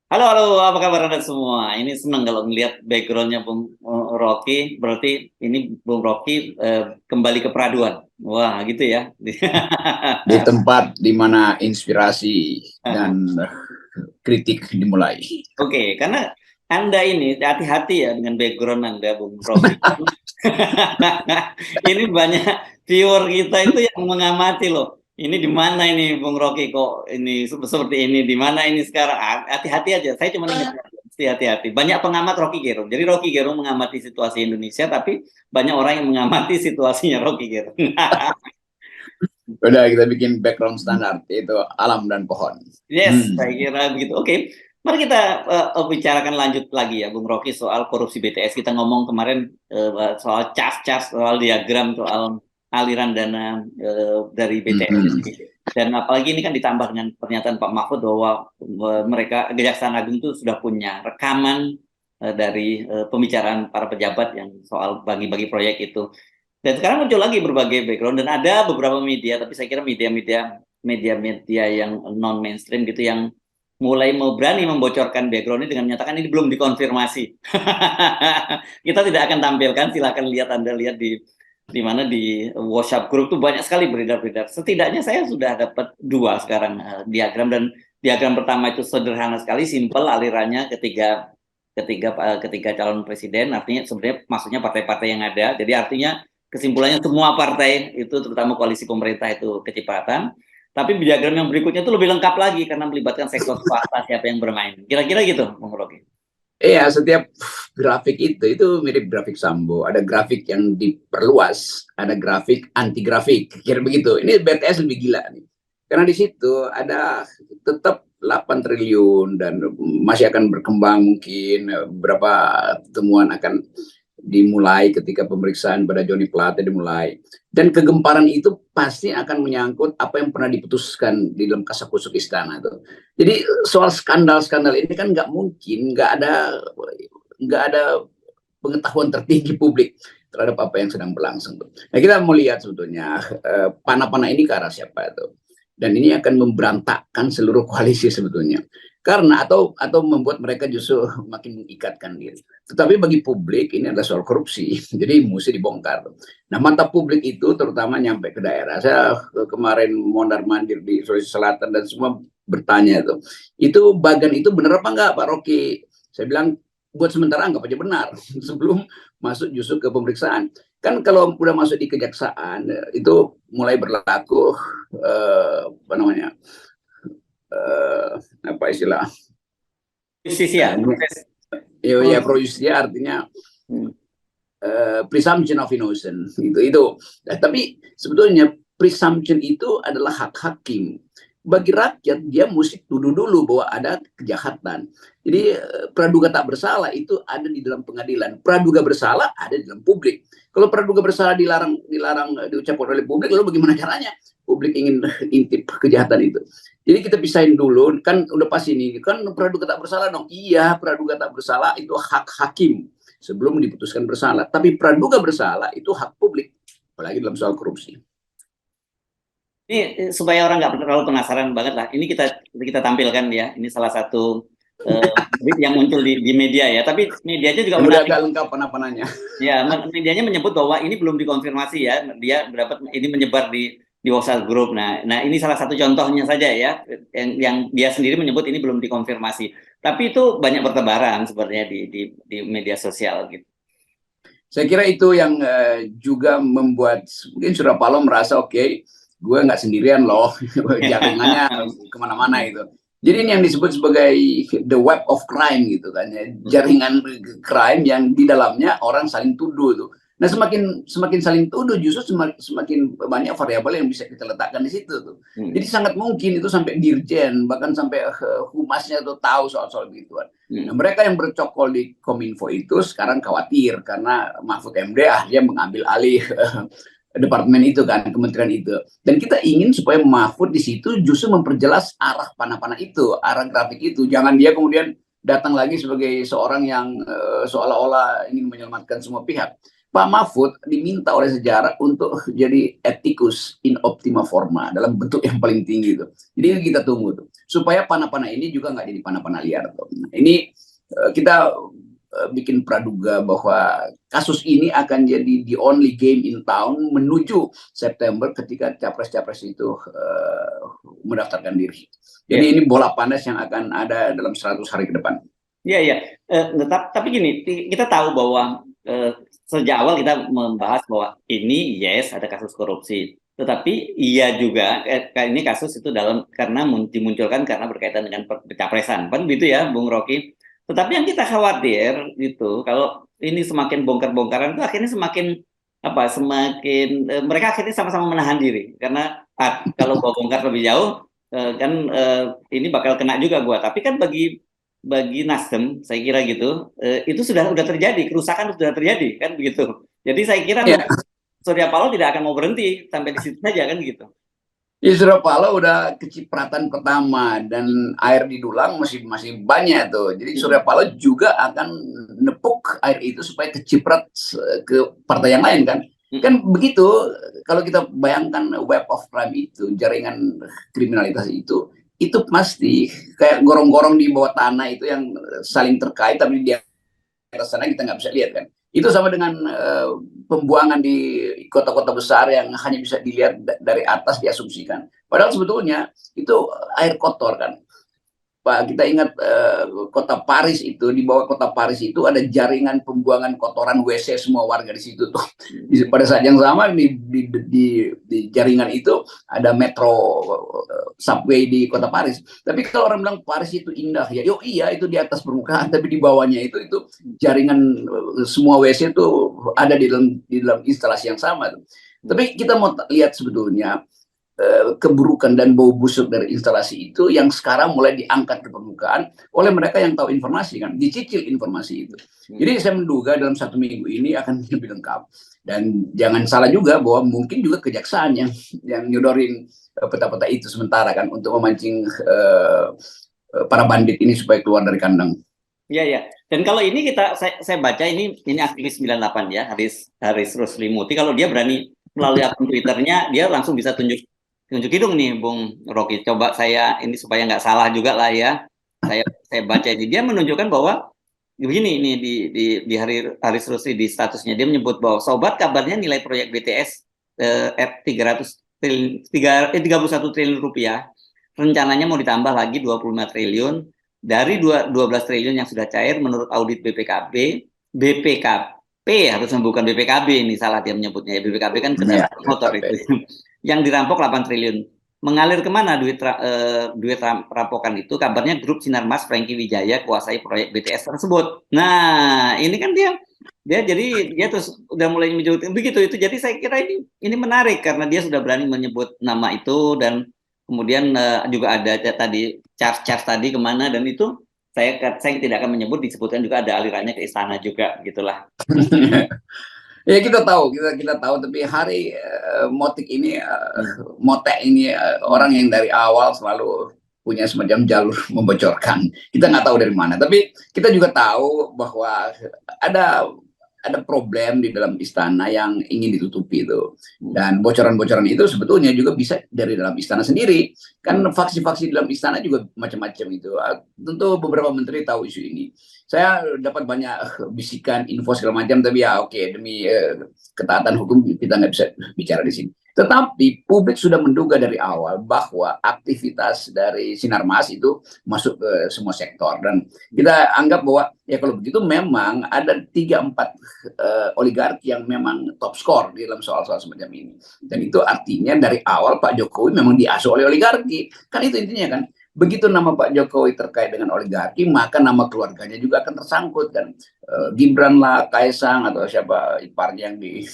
Halo, halo, apa kabar Anda semua? Ini senang kalau ngelihat backgroundnya Bung Rocky, berarti ini Bung Rocky kembali ke peraduan. Wah, gitu ya. Di tempat di mana inspirasi dan kritik dimulai. Oke, karena Anda ini hati-hati ya dengan background Anda, Bung Rocky. Ini banyak viewer kita itu yang mengamati loh. Ini di mana ini Bung Rocky kok ini seperti ini, di mana ini sekarang? Hati-hati aja. Saya cuma ingat hati-hati. Banyak pengamat Rocky Gerung. Jadi Rocky Gerung mengamati situasi Indonesia, tapi banyak orang yang mengamati situasinya Rocky Gerung. Udah kita bikin background standar, yaitu alam dan pohon. Yes, saya kira begitu. Oke, mari kita bicarakan lanjut lagi ya, Bung Rocky, soal korupsi BTS. Kita ngomong kemarin soal cas-cas, soal diagram, soal aliran dana dari BTS. Dan apalagi ini kan ditambah dengan pernyataan Pak Mahfud bahwa mereka Kejaksaan Agung itu sudah punya rekaman dari pembicaraan para pejabat yang soal bagi-bagi proyek itu. Dan sekarang muncul lagi berbagai background dan ada beberapa media, tapi saya kira media-media yang non mainstream gitu yang mulai mau berani membocorkan background ini dengan menyatakan ini belum dikonfirmasi. Kita tidak akan tampilkan, silakan lihat, Anda lihat di mana di WhatsApp grup tuh banyak sekali beredar-beredar. Setidaknya saya sudah dapat dua sekarang diagram, dan diagram pertama itu sederhana sekali, simple alirannya ketiga ketiga calon presiden, artinya sebenarnya maksudnya partai-partai yang ada. Jadi artinya kesimpulannya semua partai itu terutama koalisi pemerintah itu kecipratan. Tapi diagram yang berikutnya itu lebih lengkap lagi karena melibatkan sektor swasta siapa yang bermain. Kira-kira gitu, Bung Rocky. Iya, setiap grafik itu mirip grafik Sambo. Ada grafik yang diperluas, ada grafik anti grafik. Kira begitu. Ini BTS lebih gila nih. Karena di situ ada tetap 8 triliun dan masih akan berkembang, mungkin berapa temuan akan dimulai ketika pemeriksaan pada Joni Plate dimulai. Dan kegemparan itu pasti akan menyangkut apa yang pernah diputuskan di dalam kasakusuk istana itu. Jadi soal skandal-skandal ini kan nggak ada pengetahuan tertinggi publik terhadap apa yang sedang berlangsung. Nah, kita mau lihat sebetulnya panah-panah ini ke arah siapa itu. Dan ini akan memberantakkan seluruh koalisi sebetulnya. Karena atau membuat mereka justru makin mengikatkan diri. Tetapi bagi publik ini adalah soal korupsi, jadi mesti dibongkar. Nah, mata publik itu terutama nyampe ke daerah. Saya kemarin mondar-mandir di Sulawesi Selatan dan semua bertanya itu bagan itu benar apa enggak Pak Rocky? Saya bilang buat sementara anggap aja benar sebelum masuk justru ke pemeriksaan. Kan kalau udah masuk di kejaksaan itu mulai berlaku apa namanya apa istilah Justisia, ya pro justia artinya presumption of innocence itu. Tapi sebetulnya presumption itu adalah hak hakim. Bagi rakyat dia mesti tuduh dulu bahwa ada kejahatan. Jadi praduga tak bersalah itu ada di dalam pengadilan, praduga bersalah ada di dalam publik. Kalau praduga bersalah dilarang diucapkan oleh publik, lalu bagaimana caranya publik ingin intip kejahatan itu? Jadi kita pisahin dulu, kan udah pasti ini kan praduga tak bersalah dong. Iya, praduga tak bersalah itu hak hakim sebelum diputuskan bersalah. Tapi praduga bersalah itu hak publik, apalagi dalam soal korupsi. ini supaya orang nggak terlalu penasaran banget lah. Ini kita tampilkan ya. Ini salah satu yang muncul di media ya. Tapi medianya juga Udah menarik. agak lengkap panah-panahnya. Ya, medianya menyebut bahwa ini belum dikonfirmasi ya. Dia dapat ini menyebar di WhatsApp grup. Nah, ini salah satu contohnya saja ya. Yang dia sendiri menyebut ini belum dikonfirmasi. Tapi itu banyak bertebaran sebenarnya di media sosial gitu. Saya kira itu yang juga membuat mungkin Surya Paloh merasa gue nggak sendirian loh, jaringannya kemana-mana itu. Jadi ini yang disebut sebagai the web of crime gitu kan, ya. Jaringan crime yang di dalamnya orang saling tuduh tuh. Nah, semakin saling tuduh justru semakin banyak variabel yang bisa kita letakkan di situ tuh. Jadi sangat mungkin itu sampai dirjen bahkan sampai humasnya tuh tahu soal-soal begituan. Nah, mereka yang bercokol di Kominfo itu sekarang khawatir karena Mahfud MD akhirnya mengambil alih departemen itu kan, kementerian itu. Dan kita ingin supaya Mahfud di situ justru memperjelas arah panah-panah itu, arah grafik itu. Jangan dia kemudian datang lagi sebagai seorang yang seolah-olah ingin menyelamatkan semua pihak. Pak Mahfud diminta oleh sejarah untuk jadi etikus in optima forma dalam bentuk yang paling tinggi itu. Jadi kita tunggu tuh. supaya panah-panah ini juga nggak jadi panah-panah liar. Nah, ini kita bikin praduga bahwa kasus ini akan jadi the only game in town menuju September ketika capres-capres itu mendaftarkan diri. Jadi ini bola panas yang akan ada dalam 100 hari ke depan. Iya, iya. Tapi gini, kita tahu bahwa sejak awal kita membahas bahwa ini yes ada kasus korupsi, tetapi iya juga ini kasus itu karena dimunculkan karena berkaitan dengan pencapresan, kan begitu ya, Bung Rocky. Tetapi yang kita khawatir itu kalau ini semakin bongkar-bongkaran itu akhirnya semakin mereka akhirnya sama-sama menahan diri karena kalau gua bongkar lebih jauh kan ini bakal kena juga gua. Tapi kan bagi Nasdem, saya kira gitu, itu sudah terjadi, kerusakan sudah terjadi, kan begitu. Jadi saya kira Surya Paloh tidak akan mau berhenti sampai di situ saja, kan gitu. Ya, Surya Paloh udah kecipratan pertama dan air di dulang masih banyak tuh. Jadi Surya Paloh juga akan nepuk air itu supaya keciprat ke partai yang lain kan. Kan begitu kalau kita bayangkan web of crime itu, jaringan kriminalitas itu pasti kayak gorong-gorong di bawah tanah itu yang saling terkait tapi di atas sana kita nggak bisa lihat kan. Itu sama dengan pembuangan di kota-kota besar yang hanya bisa dilihat dari atas diasumsikan. Padahal sebetulnya itu air kotor kan. Pak, kita ingat kota Paris itu, di bawah kota Paris itu ada jaringan pembuangan kotoran WC semua warga di situ tuh. Pada saat yang sama di jaringan itu ada metro subway di kota Paris. Tapi kalau orang bilang Paris itu indah ya, yo iya itu di atas permukaan, tapi di bawahnya itu jaringan semua WC itu ada di dalam instalasi yang sama tuh. Tapi kita mau lihat sebetulnya keburukan dan bau busuk dari instalasi itu yang sekarang mulai diangkat ke permukaan oleh mereka yang tahu informasi kan, dicicil informasi itu. Jadi saya menduga dalam 1 minggu ini akan lebih lengkap. Dan jangan salah juga bahwa mungkin juga kejaksaan yang nyodorin peta-peta itu sementara kan untuk memancing para bandit ini supaya keluar dari kandang. Iya, ya. Dan kalau ini saya baca ini aktivis 98 ya, Haris Ruslimuti, kalau dia berani melalui akun Twitternya dia langsung bisa tunjuk hidung nih, Bung Rocky. Coba saya ini supaya nggak salah juga lah ya. Saya baca ini dia menunjukkan bahwa begini ini di Haris Rusli di statusnya dia menyebut bahwa sobat kabarnya nilai proyek BTS 31 triliun rupiah. Rencananya mau ditambah lagi 25 triliun dari 12 triliun yang sudah cair menurut audit BPKP harusnya bukan BPKB ini salah dia menyebutnya ya, BPKB kan kendaraan motor itu. Yang dirampok 8 triliun. Mengalir kemana duit rampokan itu? Kabarnya grup Sinarmas Franky Wijaya kuasai proyek BTS tersebut. Nah, ini kan dia terus udah mulai menyebut begitu itu. Jadi saya kira ini menarik karena dia sudah berani menyebut nama itu dan kemudian juga ada tadi charge tadi kemana dan itu saya tidak akan menyebut disebutkan juga ada alirannya ke istana juga gitulah. Ya kita tahu tapi Hari Motik ini Motek ini orang yang dari awal selalu punya semacam jalur membocorkan. Kita nggak tahu dari mana, tapi kita juga tahu bahwa ada problem di dalam istana yang ingin ditutupi itu. Dan bocoran-bocoran itu sebetulnya juga bisa dari dalam istana sendiri. Kan faksi-faksi di dalam istana juga macam-macam itu. Tentu beberapa menteri tahu isu ini. Saya dapat banyak bisikan, info segala macam, tapi ya oke, demi ketaatan hukum kita nggak bisa bicara di sini. Tetapi publik sudah menduga dari awal bahwa aktivitas dari Sinarmas itu masuk ke semua sektor. Dan kita anggap bahwa ya kalau begitu memang ada 3-4 oligarki yang memang top skor di dalam soal-soal semacam ini. Dan itu artinya dari awal Pak Jokowi memang diasuh oleh oligarki. Kan itu intinya kan. Begitu nama Pak Jokowi terkait dengan oligarki, maka nama keluarganya juga akan tersangkut kan. Gibran lah, Kaisang atau siapa iparnya yang di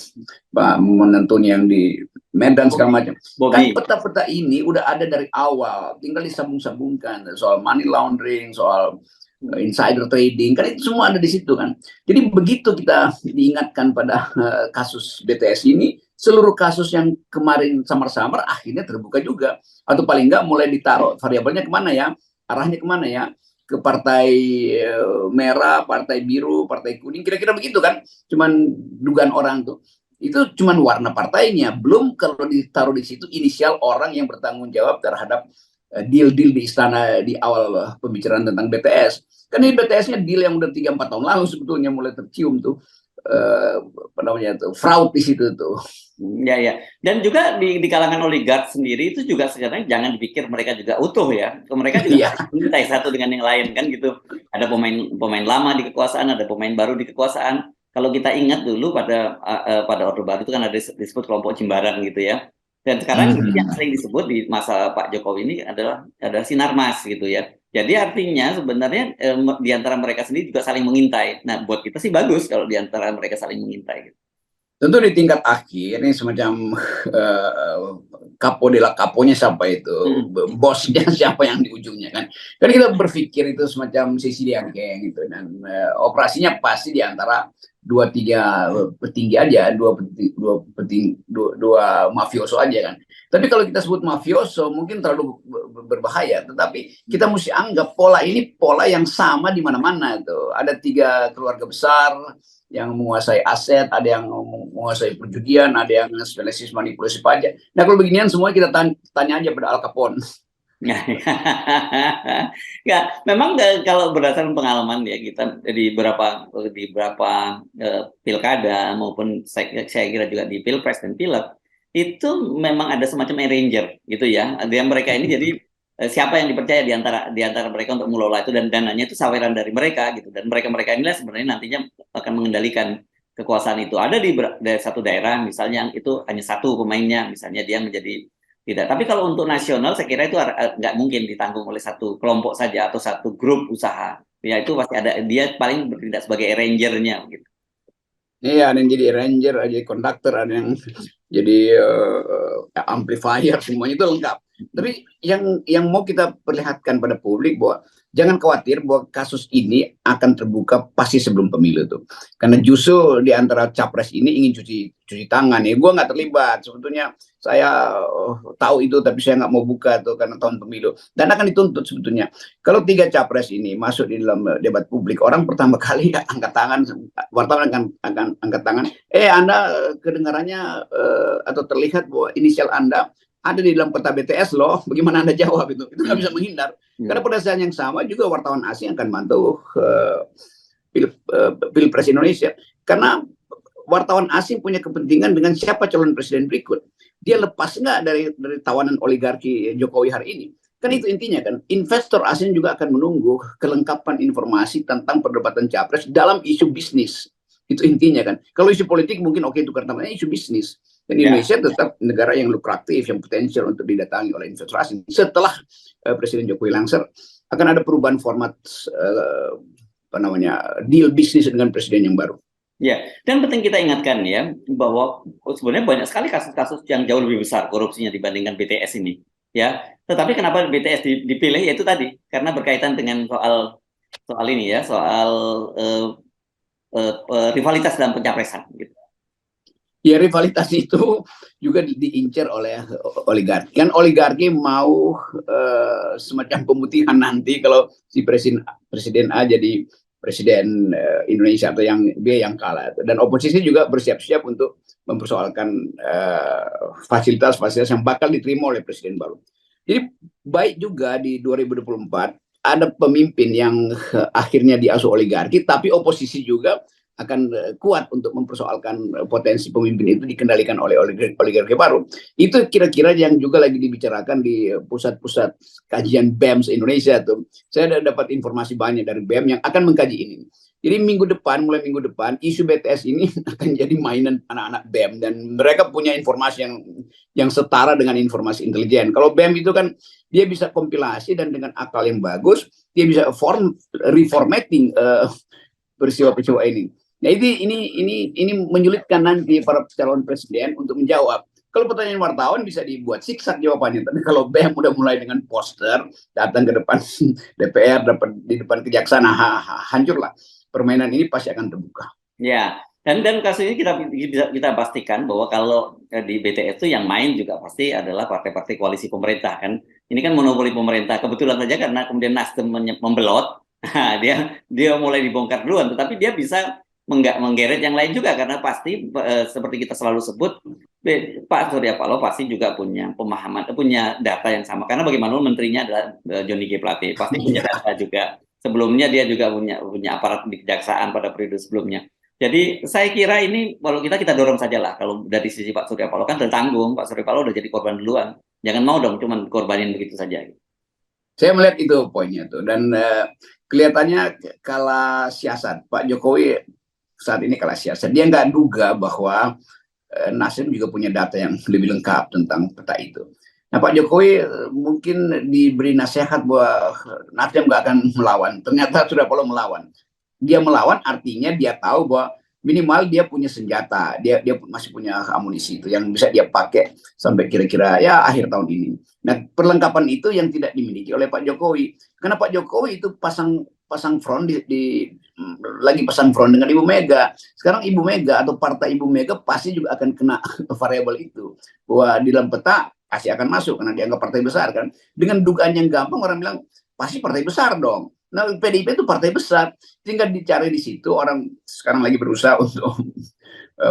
menentun yang di Medan segala macam. Kan peta-peta ini udah ada dari awal, tinggal disambung-sambungkan soal money laundering, soal insider trading, kan itu semua ada di situ kan. Jadi begitu kita diingatkan pada kasus BTS ini, seluruh kasus yang kemarin samar-samar akhirnya terbuka juga. Atau paling enggak mulai ditaruh variabelnya kemana ya, arahnya kemana ya, ke partai merah, partai biru, partai kuning, kira-kira begitu kan. Cuman dugaan orang tuh. Itu cuman warna partainya, belum kalau ditaruh di situ inisial orang yang bertanggung jawab terhadap deal-deal di istana di awal pembicaraan tentang BTS. Kan ini BTS-nya deal yang udah 3-4 tahun lalu sebetulnya mulai tercium tuh apa namanya tuh fraud di situ tuh. Ya, ya. Dan juga di kalangan oligark sendiri itu juga sebenarnya jangan dipikir mereka juga utuh ya. Mereka juga Iya. mencintai satu dengan yang lain kan gitu. Ada pemain lama di kekuasaan, ada pemain baru di kekuasaan. Kalau kita ingat dulu pada Orde Baru itu kan ada disebut kelompok Jimbaran gitu ya. Dan sekarang yang sering disebut di masa Pak Jokowi ini adalah Sinarmas gitu ya. Jadi artinya sebenarnya di antara mereka sendiri juga saling mengintai. Nah, buat kita sih bagus kalau di antara mereka saling mengintai gitu. Tentu di tingkat akhir ini semacam kapo de la kaponya siapa itu, bosnya siapa yang di ujungnya kan. Kan kita berpikir itu semacam Sicilian Gang gitu, dan operasinya pasti di antara 2-3 petinggi aja, dua mafioso aja kan. Tapi kalau kita sebut mafioso mungkin terlalu berbahaya, tetapi kita mesti anggap pola ini pola yang sama di mana-mana itu. Ada 3 keluarga besar yang menguasai aset, ada yang menguasai perjudian, ada yang spesialis manipulasi pajak. Nah kalau beginian semua kita tanya aja pada Al Capone. Ya, memang kalau berdasarkan pengalaman ya kita di beberapa pilkada maupun saya kira juga di pilpres dan pileg itu memang ada semacam arranger gitu ya. Ada yang mereka ini jadi siapa yang dipercaya di antara mereka untuk mengelola itu, dan dananya itu saweran dari mereka gitu, dan mereka inilah sebenarnya nantinya akan mengendalikan kekuasaan itu. Ada di satu daerah misalnya yang itu hanya satu pemainnya, misalnya dia menjadi tidak. Tapi kalau untuk nasional saya kira itu nggak mungkin ditanggung oleh satu kelompok saja atau satu grup usaha. Ya itu pasti ada, dia paling bertindak sebagai arrangernya gitu. Iya, ada yang jadi ranger, ada yang konduktor, ada yang jadi amplifier, semuanya itu lengkap. Tapi yang mau kita perlihatkan pada publik bahwa jangan khawatir bahwa kasus ini akan terbuka pasti sebelum pemilu tuh. Karena justru di antara capres ini ingin cuci tangan ya. Gue nggak terlibat sebetulnya. Saya tahu itu tapi saya nggak mau buka tuh karena tahun pemilu, dan akan dituntut sebetulnya. Kalau 3 capres ini masuk di dalam debat publik, orang pertama kali angkat tangan, wartawan akan angkat tangan. Anda kedengarannya atau terlihat bahwa inisial Anda ada di dalam peta BTS loh, bagaimana Anda jawab itu? Itu nggak bisa menghindar. Karena pada saat yang sama juga wartawan asing akan bantu Pilpres Indonesia. Karena wartawan asing punya kepentingan dengan siapa calon presiden berikut. Dia lepas nggak dari tawanan oligarki Jokowi hari ini. Kan itu intinya kan. Investor asing juga akan menunggu kelengkapan informasi tentang perdebatan capres dalam isu bisnis. Itu intinya kan. Kalau isu politik mungkin oke, itu karena isu bisnis. Dan Indonesia tetap negara yang lukratif, yang potensial untuk didatangi oleh investor asing. Setelah Presiden Jokowi langsir, akan ada perubahan format deal bisnis dengan presiden yang baru. Ya, dan penting kita ingatkan ya bahwa sebenarnya banyak sekali kasus-kasus yang jauh lebih besar korupsinya dibandingkan BTS ini. Ya, tetapi kenapa BTS dipilih? Yaitu tadi karena berkaitan dengan soal ini ya, soal rivalitas dalam pencapresan. Gitu. Ya, rivalitas itu juga diincar oleh oligarki. Kan oligarki mau semacam pemutihan nanti kalau si presiden A jadi presiden Indonesia atau yang B yang kalah. Dan oposisi juga bersiap-siap untuk mempersoalkan fasilitas-fasilitas yang bakal diterima oleh presiden baru. Jadi baik juga di 2024 ada pemimpin yang akhirnya diasuh oligarki, tapi oposisi juga akan kuat untuk mempersoalkan potensi pemimpin itu dikendalikan oleh oligarki baru. Itu kira-kira yang juga lagi dibicarakan di pusat-pusat kajian BEM Indonesia tuh. Saya dapat informasi banyak dari BEM yang akan mengkaji ini. Jadi mulai minggu depan, isu BTS ini akan jadi mainan anak-anak BEM, dan mereka punya informasi yang setara dengan informasi intelijen. Kalau BEM itu kan dia bisa kompilasi, dan dengan akal yang bagus dia bisa reformatting peristiwa-peristiwa ini. Nah, ini menyulitkan nanti para calon presiden untuk menjawab. Kalau pertanyaan wartawan bisa dibuat siksak jawabannya, tapi kalau BEM udah mulai dengan poster datang ke depan DPR, di depan kejaksaan, hancurlah. Permainan ini pasti akan terbuka. Ya, dan kasus ini kita pastikan bahwa kalau di BTS itu yang main juga pasti adalah partai-partai koalisi pemerintah kan. Ini kan monopoli pemerintah. Kebetulan saja karena kemudian Nasdem membelot, dia mulai dibongkar duluan, tetapi dia bisa menggeret yang lain juga, karena pasti seperti kita selalu sebut, Pak Surya Paloh pasti juga punya pemahaman, punya data yang sama, karena bagaimanapun menterinya adalah Johnny G. Plate, pasti punya data juga. Sebelumnya dia juga punya aparat di kejaksaan pada periode sebelumnya. Jadi saya kira ini kalau kita dorong saja lah. Kalau dari sisi Pak Surya Paloh kan tertanggung, Pak Surya Paloh udah jadi korban duluan. Jangan mau dong cuman korbanin begitu saja. Saya melihat itu poinnya tuh, dan kelihatannya kalah siasat. Pak Jokowi saat ini kalah siasat. Dia nggak duga bahwa Nasdem juga punya data yang lebih lengkap tentang peta itu. Nah, Pak Jokowi mungkin diberi nasihat bahwa Nasdem nggak akan melawan. Ternyata Surya Paloh melawan. Dia melawan artinya dia tahu bahwa minimal dia punya senjata, dia masih punya amunisi itu yang bisa dia pakai sampai kira-kira ya akhir tahun ini. Nah, perlengkapan itu yang tidak dimiliki oleh Pak Jokowi. Karena Pak Jokowi itu pasang front lagi pasang front dengan Ibu Mega. Sekarang Ibu Mega atau partai Ibu Mega pasti juga akan kena variabel itu. Bahwa di dalam peta pasti akan masuk karena dianggap partai besar kan. Dengan dugaan yang gampang orang bilang pasti partai besar dong. Nah, PDIP itu partai besar, tinggal dicari di situ. Orang sekarang lagi berusaha untuk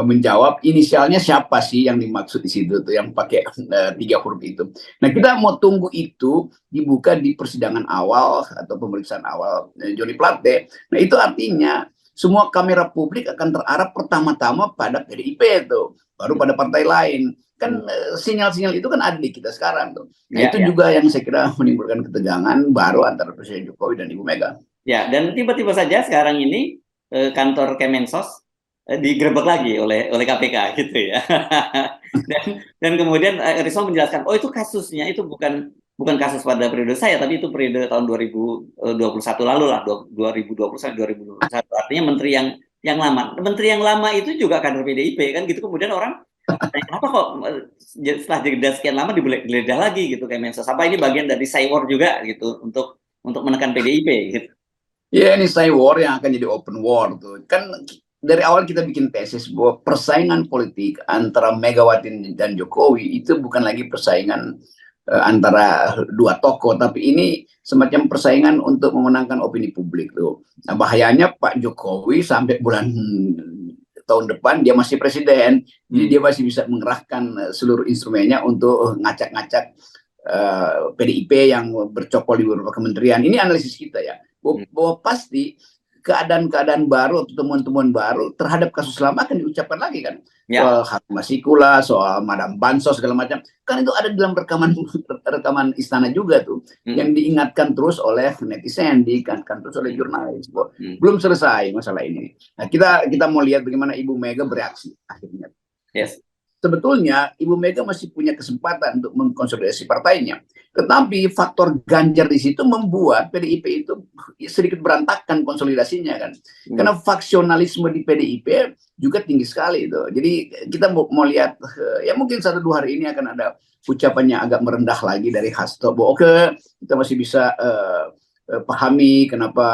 menjawab inisialnya siapa sih yang dimaksud di situ tuh, yang pakai 3 huruf itu. Nah, kita mau tunggu itu dibuka di persidangan awal atau pemeriksaan awal Johnny Plate. Nah, itu artinya semua kamera publik akan terarah pertama-tama pada PDIP itu, baru pada partai lain. Kan sinyal-sinyal itu kan ada di kita sekarang tuh. Nah, itu juga yang saya kira menimbulkan ketegangan baru antara Presiden Jokowi dan Ibu Mega. Ya, dan tiba-tiba saja sekarang ini kantor Kemensos digerebek lagi oleh KPK gitu ya. dan kemudian Rizal menjelaskan, oh itu kasusnya itu bukan kasus pada periode saya, tapi itu periode tahun 2021 lalu lah, 2021. Artinya menteri yang lama. Menteri yang lama itu juga kader PDIP kan gitu. Kemudian orang kenapa kok setelah jeda sekian lama digeledah lagi gitu Kemensos? Apa ini bagian dari cyber juga gitu untuk menekan PDIP gitu? Ya, ini cyber yang akan jadi open war tuh. Kan dari awal kita bikin tesis bahwa persaingan politik antara Megawati dan Jokowi itu bukan lagi persaingan antara dua tokoh, tapi ini semacam persaingan untuk memenangkan opini publik tuh. Nah, bahayanya Pak Jokowi sampai bulan tahun depan dia masih presiden, jadi dia masih bisa mengerahkan seluruh instrumennya untuk ngacak-ngacak PDIP yang bercokol di beberapa kementerian. Ini analisis kita ya, bahwa pasti keadaan-keadaan baru atau temuan-temuan baru terhadap kasus lama akan diucapkan lagi kan. Soal Harun Masiku, soal Madam Bansos segala macam. Kan itu ada dalam rekaman istana juga tuh, yang diingatkan terus oleh netizen, diingatkan terus oleh jurnalis. Belum selesai masalah ini. Nah, kita mau lihat bagaimana Ibu Mega bereaksi akhirnya. Sebetulnya Ibu Mega masih punya kesempatan untuk mengkonsolidasi partainya. Tetapi faktor Ganjar di situ membuat PDIP itu sedikit berantakan konsolidasinya kan. Karena faksionalisme di PDIP juga tinggi sekali itu. Jadi kita mau lihat ya mungkin 1-2 hari ini akan ada ucapannya agak merendah lagi dari Hasto. Oke, kita masih bisa pahami kenapa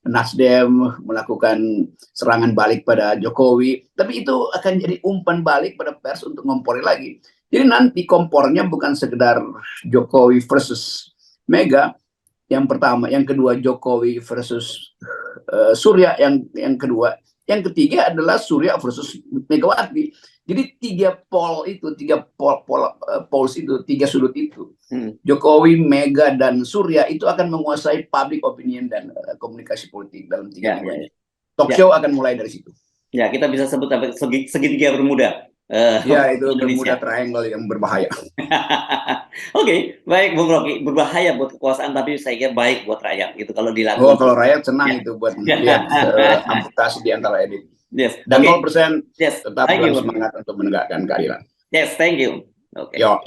Nasdem melakukan serangan balik pada Jokowi, tapi itu akan jadi umpan balik pada pers untuk ngompori lagi. Jadi nanti kompornya bukan sekedar Jokowi versus Mega yang pertama, yang kedua Jokowi versus Surya yang kedua, yang ketiga adalah Surya versus Megawati. Jadi 3 poles itu, 3 sudut itu, Jokowi, Mega, dan Surya itu akan menguasai public opinion dan komunikasi politik dalam 3 bulan. Talk show akan mulai dari situ. Ya, kita bisa sebut segitiga Bermuda. Ya, itu Bermuda triangle yang berbahaya. Oke, baik Bung Rocky, berbahaya buat kekuasaan tapi saya kira baik buat rakyat gitu kalau dilakukan. Oh, kalau rakyat senang itu buat melihat amputasi di antara elit. Dan 0% tetap semangat untuk menegakkan keadilan. Yes, thank you. Yo.